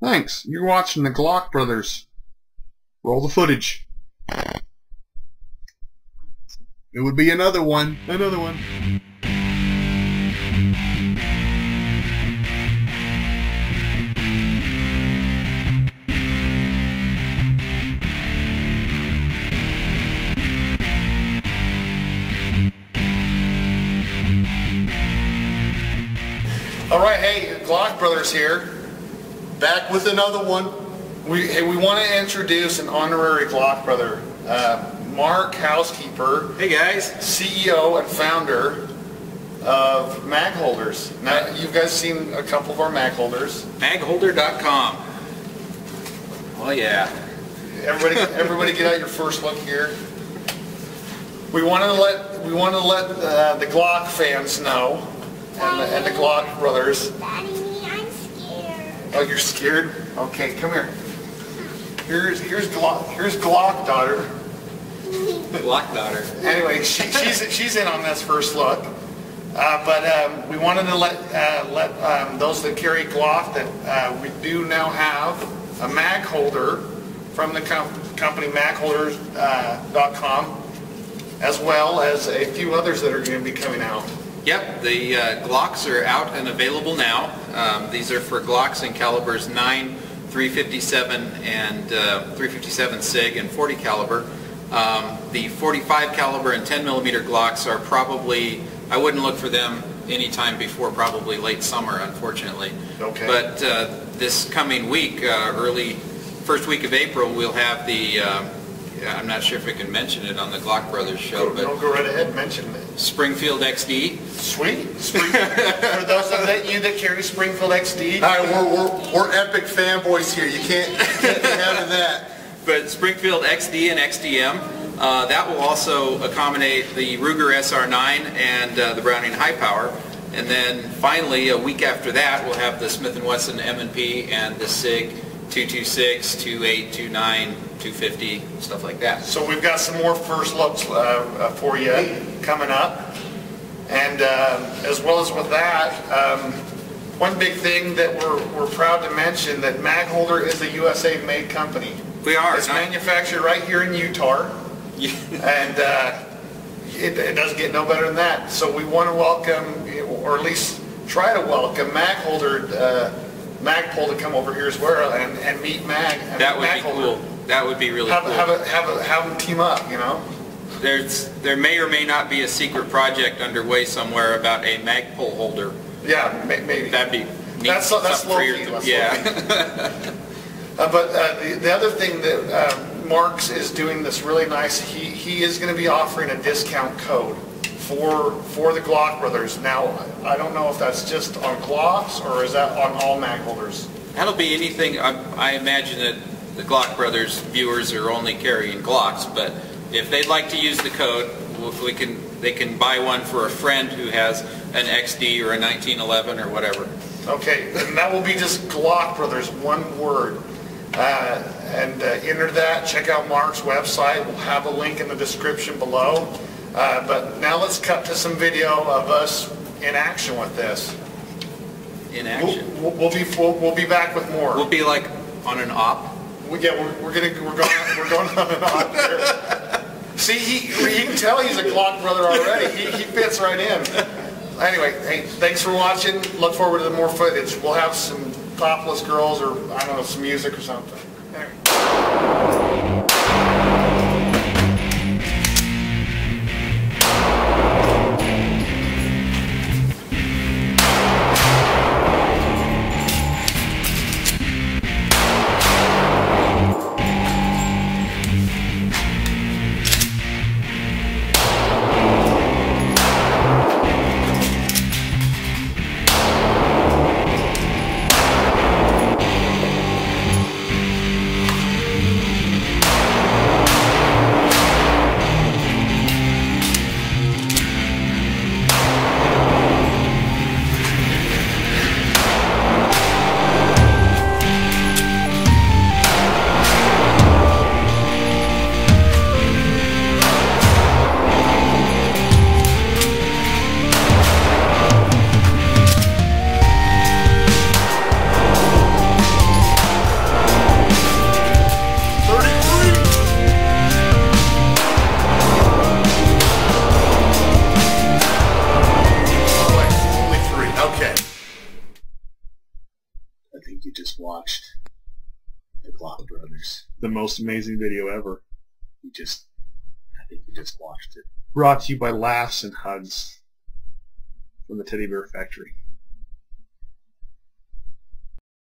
Thanks. You're watching the Glockbrothers. Roll the footage. It would be another one. Another one. Alright, hey, Glockbrothers here. Back with another one. We want to introduce an honorary Glockbrother. Mark Housekeeper. Hey guys. CEO and founder of Magholders. Now, you guys seen a couple of our Magholders. Magholder.com. Oh yeah. Everybody get out your first look here. We want to let the Glock fans know, and the Glockbrothers. Daddy, I'm scared. Oh, you're scared? Okay, come here. Here's Glock daughter. Glock daughter. Anyway, she's in on this first look. But we wanted to let those that carry Glock that we do now have a mag holder from the company Magholder.com, as well as a few others that are going to be coming out. Yep, the Glocks are out and available now. These are for Glocks in calibers 9, 357, and 357 SIG and 40 caliber. The 45 caliber and 10 millimeter Glocks are probably, I wouldn't look for them any time before probably late summer, unfortunately. Okay. But this coming week, early first week of April, we'll have the, I'm not sure if I can mention it on the Glockbrothers show, but go right ahead, mention it. Springfield XD. Sweet. For those of you that carry Springfield XD. All right, we're epic fanboys here. You can't be having that. But Springfield XD and XDM, that will also accommodate the Ruger SR9 and the Browning High Power. And then finally, a week after that, we'll have the Smith & Wesson M&P and the SIG 226, 28, 29, 250, stuff like that. So we've got some more first looks for you coming up. And as well as with that, one big thing that we're proud to mention, that Magholder is a USA-made company. We are. It's manufactured right here in Utah, and it doesn't get no better than that. So we want to welcome, or at least try to welcome Magholder, Magpul to come over here as well and meet That would be cool. That would be really cool. Have them team up, you know. There may or may not be a secret project underway somewhere about a Magpul holder. Yeah, maybe. That'd be neat. That's low key. Yeah. But the other thing that Mark's is doing that's really nice, he is going to be offering a discount code for the Glockbrothers. Now, I don't know if that's just on Glocks or is that on all Magholders? That'll be anything. I imagine that the Glockbrothers viewers are only carrying Glocks, but if they'd like to use the code, they can buy one for a friend who has an XD or a 1911 or whatever. Okay, and that will be just Glockbrothers, one word. Enter that, check out Mark's website. We'll have a link in the description below. But now let's cut to some video of us in action with this. In action? We'll be back with more. We'll be like on an op? Yeah, we're going on an op here. See, you can tell he's a Glockbrother already. He fits right in. Anyway, hey, thanks for watching. Look forward to more footage. We'll have some topless girls, or I don't know, some music or something. Anyway. I think you just watched the Glockbrothers. The most amazing video ever. I think you just watched it. Brought to you by Laughs and Hugs from the Teddy Bear Factory.